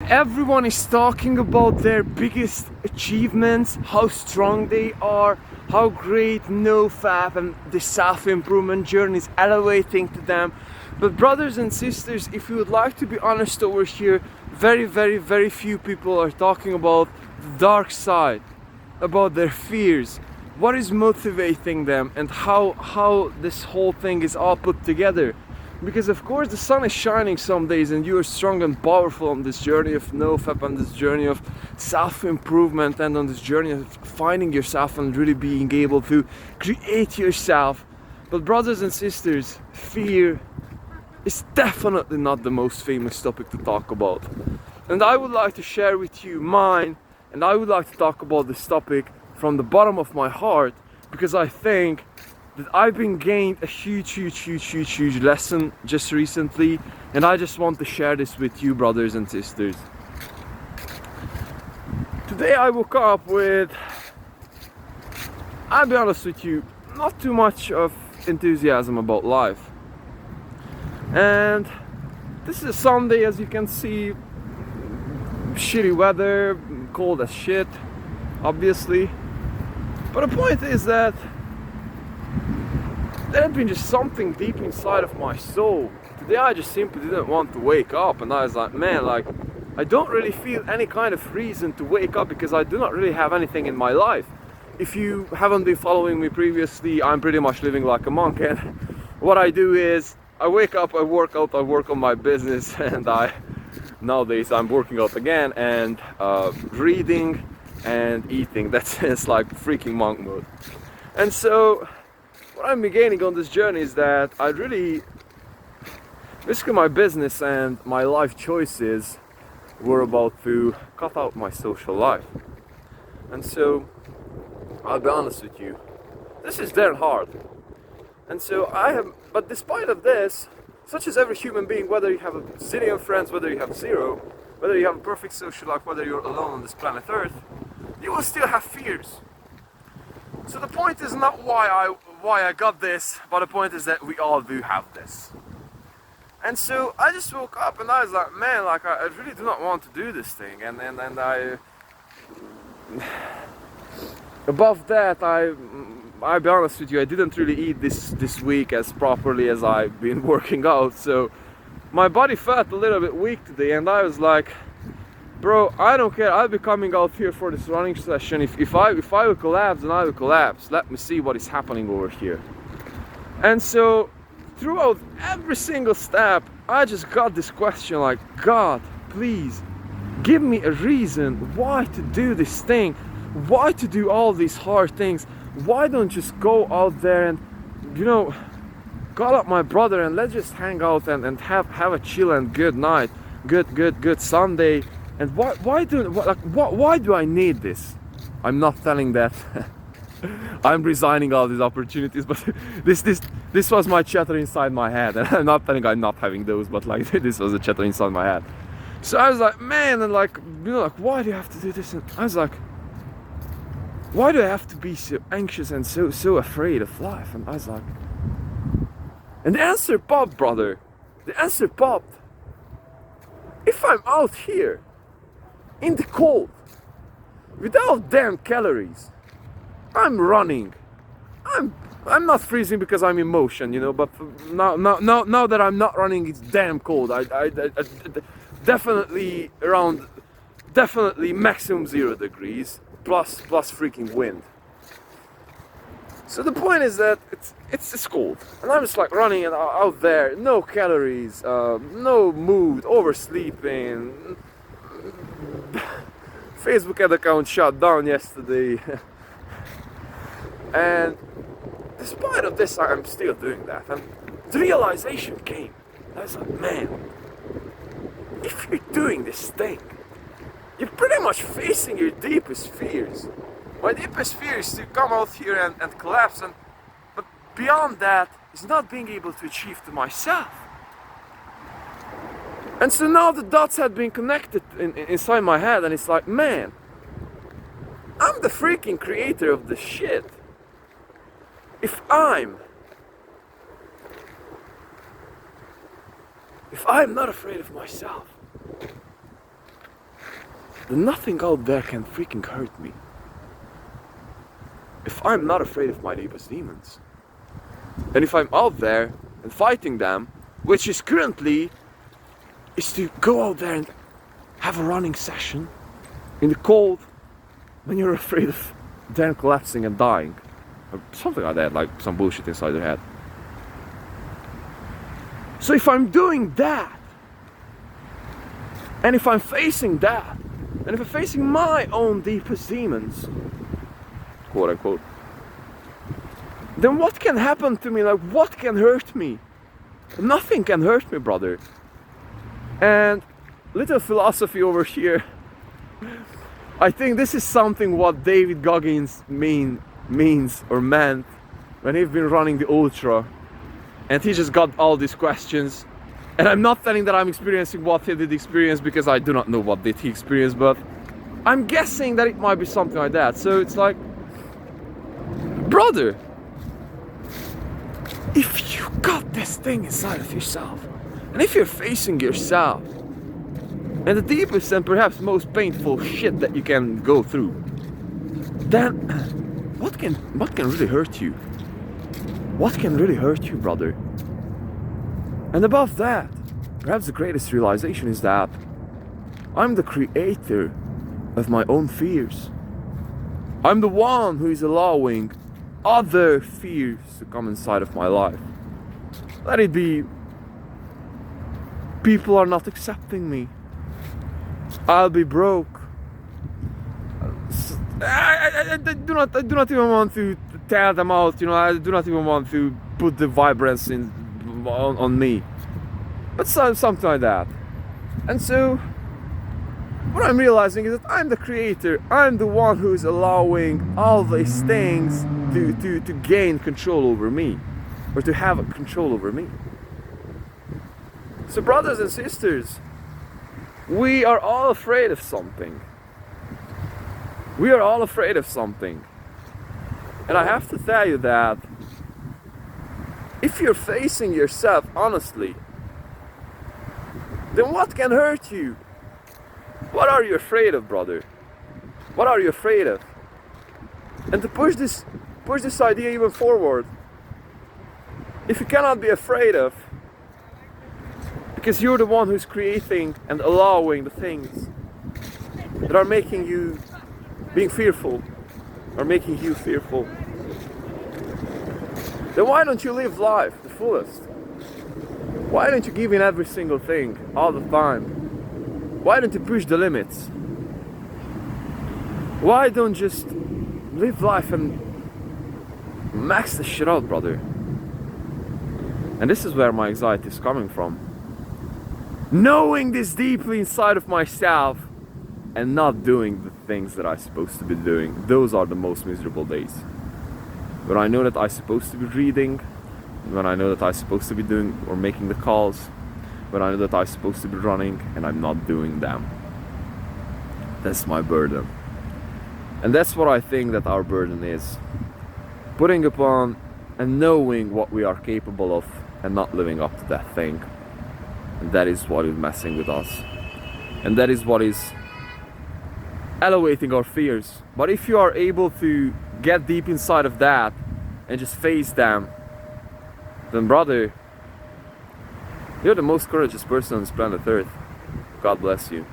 Everyone is talking about their biggest achievements, how strong they are, how great NOFAP and the self-improvement journey is elevating to them. But brothers and sisters, if you would like to be honest over here, very few people are talking about the dark side, about their fears, what is motivating them, and how this whole thing is all put together. Because of course the sun is shining some days and you are strong and powerful on this journey of NoFap, on this journey of self-improvement, and on this journey of finding yourself and really being able to create yourself. But brothers and sisters, fear is definitely not the most famous topic to talk about. And I would like to share with you mine, and I would like to talk about this topic from the bottom of my heart, because I think that I've been gained a huge lesson just recently, and I just want to share this with you, brothers and sisters. Today I woke up with, I'll be honest with you, not too much of enthusiasm about life. And this is a Sunday, as you can see, shitty weather, cold as shit, obviously. But the point is that there had been just something deep inside of my soul. Today I just simply didn't want to wake up, and I was like, man, like, I don't really feel any kind of reason to wake up because I do not really have anything in my life. If you haven't been following me previously, I'm pretty much living like a monk, and what I do is I wake up, I work out, I work on my business, and nowadays I'm working out again and reading and eating. It's like freaking monk mode. And so what I'm beginning on this journey is that I really, basically my business and my life choices were about to cut out my social life. And so I'll be honest with you, this is damn hard. And so but despite of this, such as every human being, whether you have a zillion friends, whether you have zero, whether you have a perfect social life, whether you're alone on this planet Earth, you will still have fears. So the point is not why I got this, but the point is that we all do have this. And so I just woke up and I was like, man, like I really do not want to do this thing. And I, above that, I'll be honest with you, I didn't really eat this week as properly as I've been working out. So my body felt a little bit weak today, and I was like, bro, I don't care, I'll be coming out here for this running session. If I will collapse, then I will collapse. Let me see what is happening over here. And so throughout every single step, I just got this question like, God, please give me a reason why to do this thing, why to do all these hard things. Why don't just go out there and, you know, call up my brother and let's just hang out and have a chill and good night, good Sunday. And why do I need this? I'm not telling that I'm resigning all these opportunities, but this was my chatter inside my head, and I'm not telling I'm not having those, but like this was a chatter inside my head. So I was like, man, and like, you know, like, why do you have to do this? And I was like, why do I have to be so anxious and so afraid of life? And I was like, and the answer popped, brother. The answer popped. If I'm out here in the cold, without damn calories, I'm running. I'm not freezing because I'm in motion, you know. But now that I'm not running, it's damn cold. I definitely maximum 0 degrees plus freaking wind. So the point is that it's cold, and I'm just like running and out there, no calories, no mood, oversleeping. Facebook ad account shut down yesterday. And despite of this, I'm still doing that. And the realization came. I was like, man, if you're doing this thing, you're pretty much facing your deepest fears. My deepest fear is to come out here and collapse, but beyond that is not being able to achieve to myself. And so now the dots had been connected inside my head, and it's like, man, I'm the freaking creator of this shit. If I'm not afraid of myself, then nothing out there can freaking hurt me. If I'm not afraid of my deepest demons, and if I'm out there and fighting them, which is currently is to go out there and have a running session in the cold when you're afraid of then collapsing and dying, or something like that, like some bullshit inside your head. So if I'm doing that, and if I'm facing that, and if I'm facing my own deepest demons, quote unquote, then what can happen to me? Like, what can hurt me? Nothing can hurt me, brother. And little philosophy over here. I think this is something what David Goggins means or meant when he's been running the ultra, and he just got all these questions. And I'm not telling that I'm experiencing what he did experience, because I do not know what did he experience, but I'm guessing that it might be something like that. So it's like, brother, if you got this thing inside of yourself, and if you're facing yourself, and the deepest and perhaps most painful shit that you can go through, then what can really hurt you? What can really hurt you, brother? And above that, perhaps the greatest realization is that I'm the creator of my own fears. I'm the one who is allowing other fears to come inside of my life. Let it be, people are not accepting me. I'll be broke. I do not even want to tear them out, you know. I do not even want to put the vibrance on me, but something like that. And so what I'm realizing is that I'm the creator. I'm the one who is allowing all these things to gain control over me, or to have control over me. So brothers and sisters, we are all afraid of something. We are all afraid of something. And I have to tell you that if you're facing yourself honestly, then what can hurt you? What are you afraid of, brother? What are you afraid of? And to push this idea even forward, if you cannot be afraid of, because you're the one who's creating and allowing the things that are making you being fearful, or making you fearful, then why don't you live life the fullest? Why don't you give in every single thing all the time? Why don't you push the limits? Why don't just live life and max the shit out, brother? And this is where my anxiety is coming from. Knowing this deeply inside of myself and not doing the things that I'm supposed to be doing. Those are the most miserable days. When I know that I'm supposed to be reading, when I know that I'm supposed to be doing or making the calls, when I know that I'm supposed to be running and I'm not doing them. That's my burden. And that's what I think that our burden is. Putting upon and knowing what we are capable of and not living up to that thing. And that is what is messing with us. And that is what is elevating our fears. But if you are able to get deep inside of that and just face them, then brother, you're the most courageous person on this planet Earth. God bless you.